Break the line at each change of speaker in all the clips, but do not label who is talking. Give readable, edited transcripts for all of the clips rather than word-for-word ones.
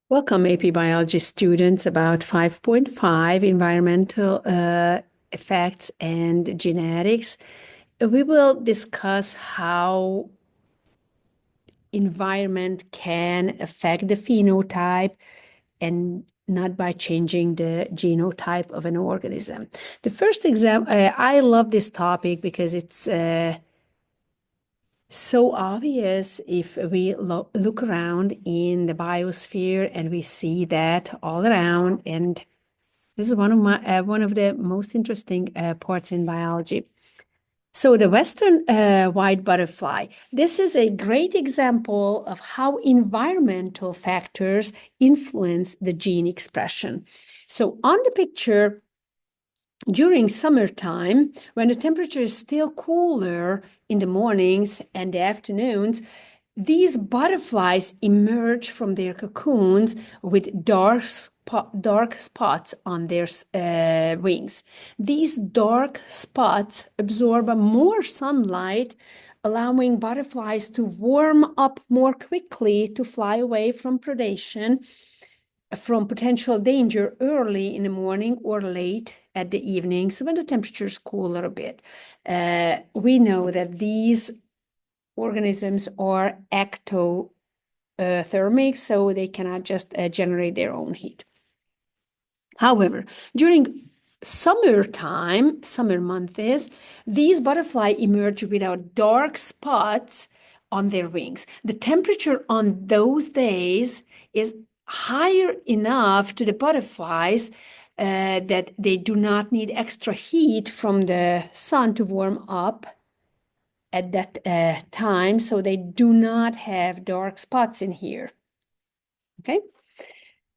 Welcome, AP Biology students, about 5.5 environmental effects and genetics. We will discuss how environment can affect the phenotype and not by changing the genotype of an organism. The first example, I love this topic because it's so obvious if we look around in the biosphere and we see that all around. And this is one of the most interesting parts in biology. So the Western white butterfly, this is a great example of how environmental factors influence the gene expression. So on the picture, during summertime, when the temperature is still cooler in the mornings and the afternoons, these butterflies emerge from their cocoons with dark spots on their wings. These dark spots absorb more sunlight, allowing butterflies to warm up more quickly to fly away from predation, from potential danger early in the morning or late at the evening. So when the temperatures cool a bit, we know that these organisms are ectothermic, so they cannot just generate their own heat. However, during summertime, summer months, these butterflies emerge without dark spots on their wings. The temperature on those days is higher enough to the butterflies that they do not need extra heat from the sun to warm up at that time, so they do not have dark spots in here. Okay.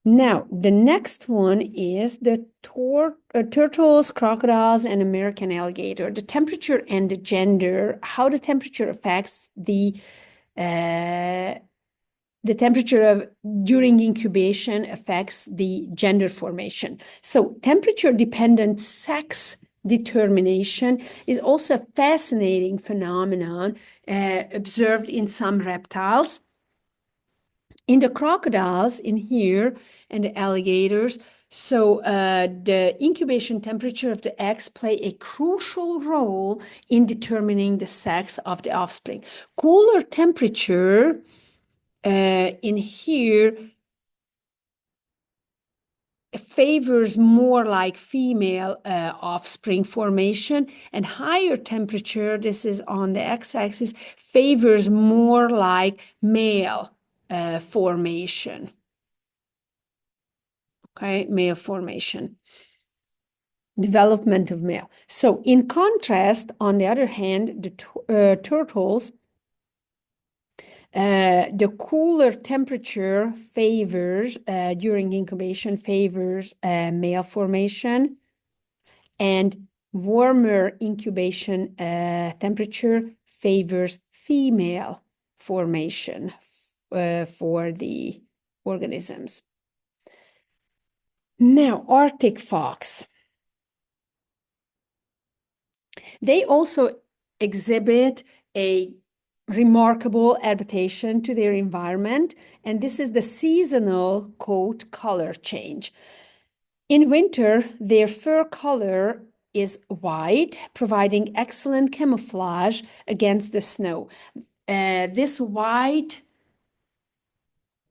Now, the next one is the turtles, crocodiles, and American alligator. The temperature and the gender, how the temperature affects the temperature of during incubation affects the gender formation. So temperature-dependent sex determination is also a fascinating phenomenon observed in some reptiles. In the crocodiles in here and the alligators, so the incubation temperature of the eggs play a crucial role in determining the sex of the offspring. Cooler temperature in here favors more like female offspring formation, and higher temperature, this is on the x-axis, favors more like male formation. Okay, male formation, development of male. So in contrast, on the other hand, the turtles, the cooler temperature favors, during incubation, favors male formation, and warmer incubation temperature favors female formation for the organisms. Now, Arctic fox. They also exhibit a remarkable adaptation to their environment, and this is the seasonal coat color change. In winter, their fur color is white, providing excellent camouflage against the snow. This white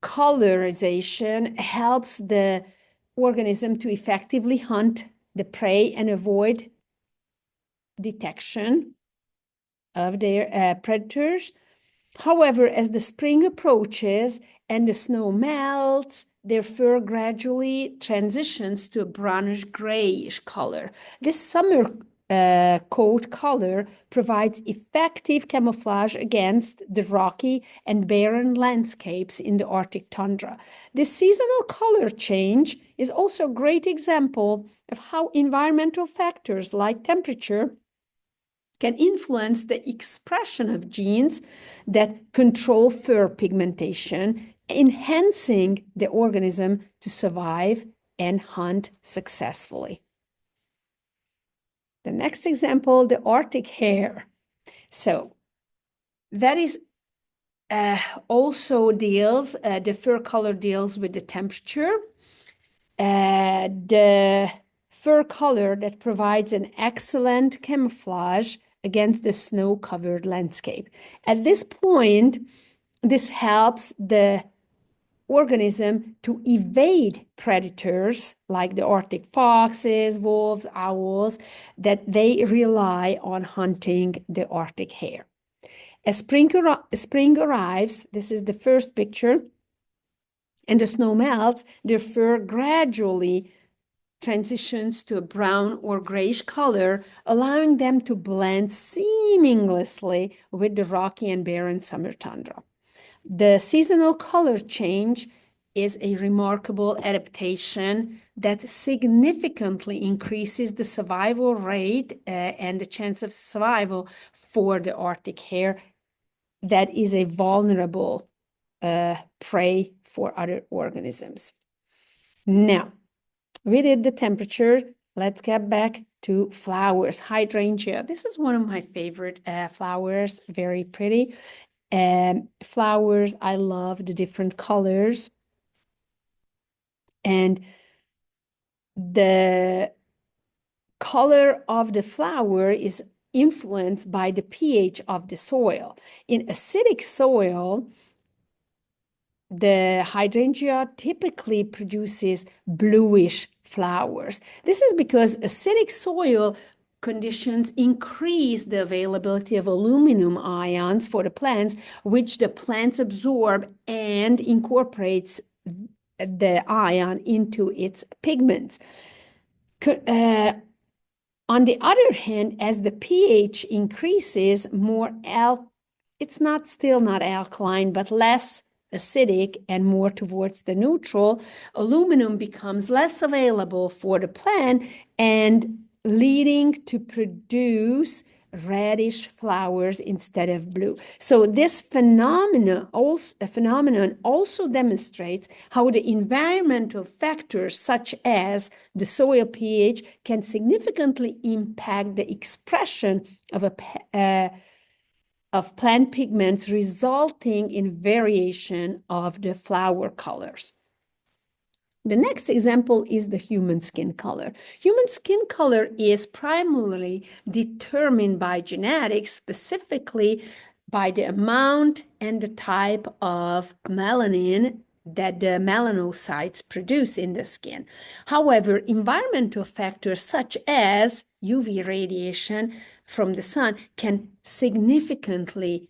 colorization helps the organism to effectively hunt the prey and avoid detection of their predators. However, as the spring approaches and the snow melts, their fur gradually transitions to a brownish grayish color. This summer coat color provides effective camouflage against the rocky and barren landscapes in the Arctic tundra. This seasonal color change is also a great example of how environmental factors like temperature can influence the expression of genes that control fur pigmentation, enhancing the organism to survive and hunt successfully. The next example, the Arctic hare. So that is also deals, the fur color deals with the temperature. The fur color that provides an excellent camouflage against the snow-covered landscape. At this point, this helps the organism to evade predators like the Arctic foxes, wolves, owls, that they rely on hunting the Arctic hare. As spring arrives, this is the first picture, and the snow melts, their fur gradually transitions to a brown or grayish color, allowing them to blend seamlessly with the rocky and barren summer tundra. The seasonal color change is a remarkable adaptation that significantly increases the survival rate and the chance of survival for the Arctic hare that is a vulnerable prey for other organisms. Now, we did the temperature. Let's get back to flowers. Hydrangea. This is one of my favorite flowers. Very pretty. Flowers, I love the different colors. And the color of the flower is influenced by the pH of the soil. In acidic soil, the hydrangea typically produces bluish flowers. This is because acidic soil conditions increase the availability of aluminum ions for the plants, which the plants absorb and incorporates the ion into its pigments. On the other hand, as the pH increases, it's still not alkaline, but less acidic and more towards the neutral, aluminum becomes less available for the plant and leading to produce reddish flowers instead of blue. So this phenomenon also demonstrates how the environmental factors such as the soil pH can significantly impact the expression of plant pigments, resulting in variation of the flower colors. The next example is the human skin color. Human skin color is primarily determined by genetics, specifically by the amount and the type of melanin that the melanocytes produce in the skin. However, environmental factors such as UV radiation from the sun can significantly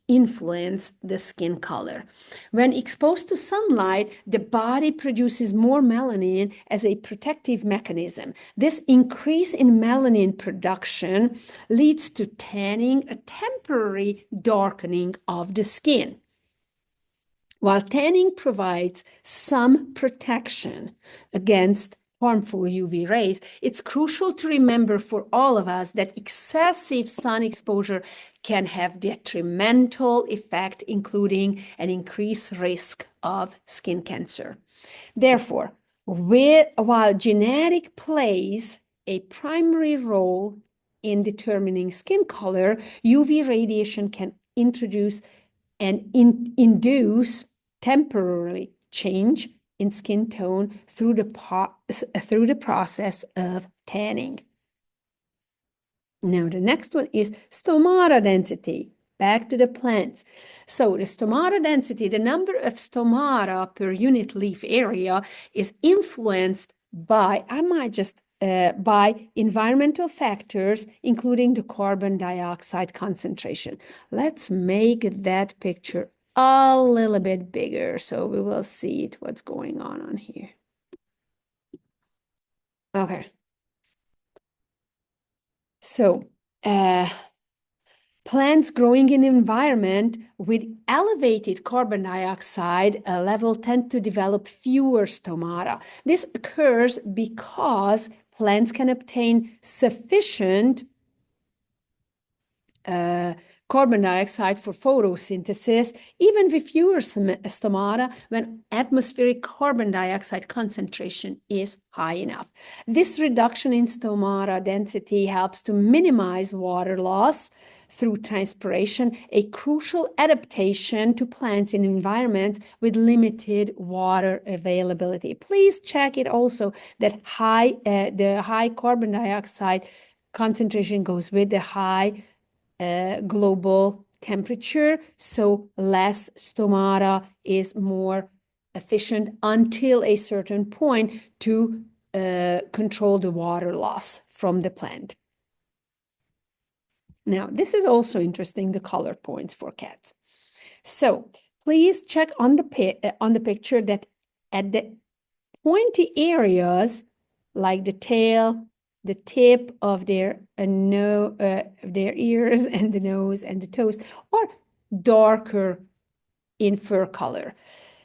influence the skin color. When exposed to sunlight, the body produces more melanin as a protective mechanism. This increase in melanin production leads to tanning, a temporary darkening of the skin. While tanning provides some protection against harmful UV rays, it's crucial to remember for all of us that excessive sun exposure can have detrimental effect, including an increased risk of skin cancer. Therefore, while genetic plays a primary role in determining skin color, UV radiation can introduce and induce temporarily change in skin tone through the process of tanning. Now, the next one is stomata density. Back to the plants. So the stomata density, the number of stomata per unit leaf area, is influenced by, by environmental factors, including the carbon dioxide concentration. Let's make that picture a little bit bigger so we will see what's going on here. Okay. So, plants growing in an environment with elevated carbon dioxide level tend to develop fewer stomata. This occurs because plants can obtain sufficient carbon dioxide for photosynthesis, even with fewer stomata when atmospheric carbon dioxide concentration is high enough. This reduction in stomata density helps to minimize water loss through transpiration, a crucial adaptation to plants in environments with limited water availability. Please check it also that the high carbon dioxide concentration goes with the high global temperature, so less stomata is more efficient until a certain point to control the water loss from the plant. Now, this is also interesting, the color points for cats. So please check on the picture that at the pointy areas, like the tail, the tip of their ears and the nose and the toes are darker in fur color.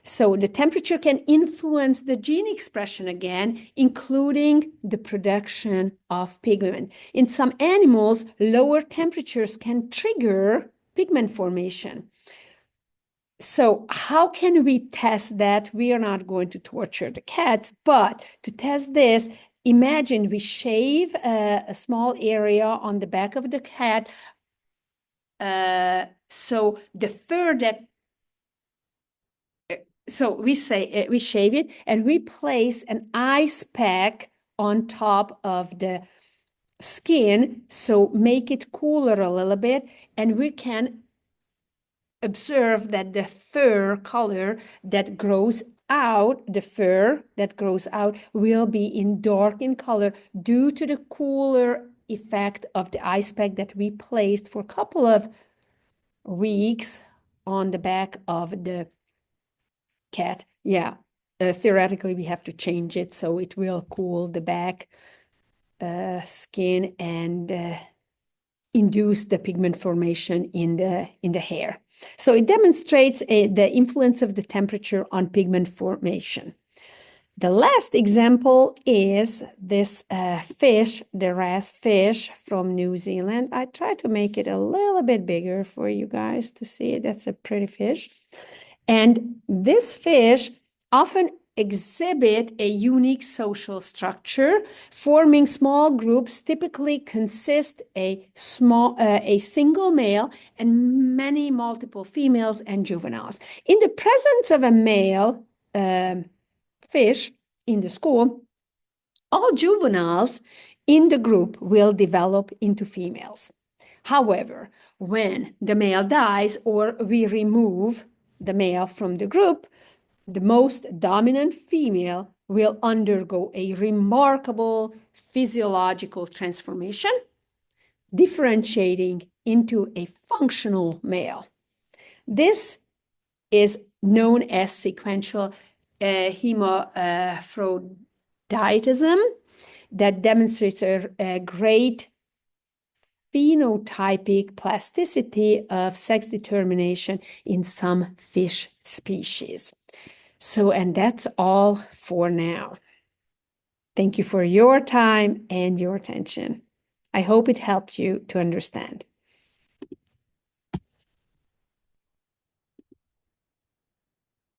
So the temperature can influence the gene expression again, including the production of pigment. In some animals, lower temperatures can trigger pigment formation. So how can we test that? We are not going to torture the cats, but to test this, imagine we shave a small area on the back of the cat. So the fur that So we shave it and we place an ice pack on top of the skin, so make it cooler a little bit, and we can observe that the fur color that grows out, will be in dark in color due to the cooler effect of the ice pack that we placed for a couple of weeks on the back of the cat. Yeah, theoretically we have to change it so it will cool the back skin and induce the pigment formation in the hair. So it demonstrates the influence of the temperature on pigment formation. The last example is this fish, the wrasse fish from New Zealand. I try to make it a little bit bigger for you guys to see. That's a pretty fish. And this fish often exhibit a unique social structure, forming small groups typically consist a single male and many multiple females and juveniles. In the presence of a male fish in the school, all juveniles in the group will develop into females. However, when the male dies or we remove the male from the group, the most dominant female will undergo a remarkable physiological transformation, differentiating into a functional male. This is known as sequential hermaphroditism that demonstrates a great phenotypic plasticity of sex determination in some fish species. So, and that's all for now. Thank you for your time and your attention. I hope it helped you to understand.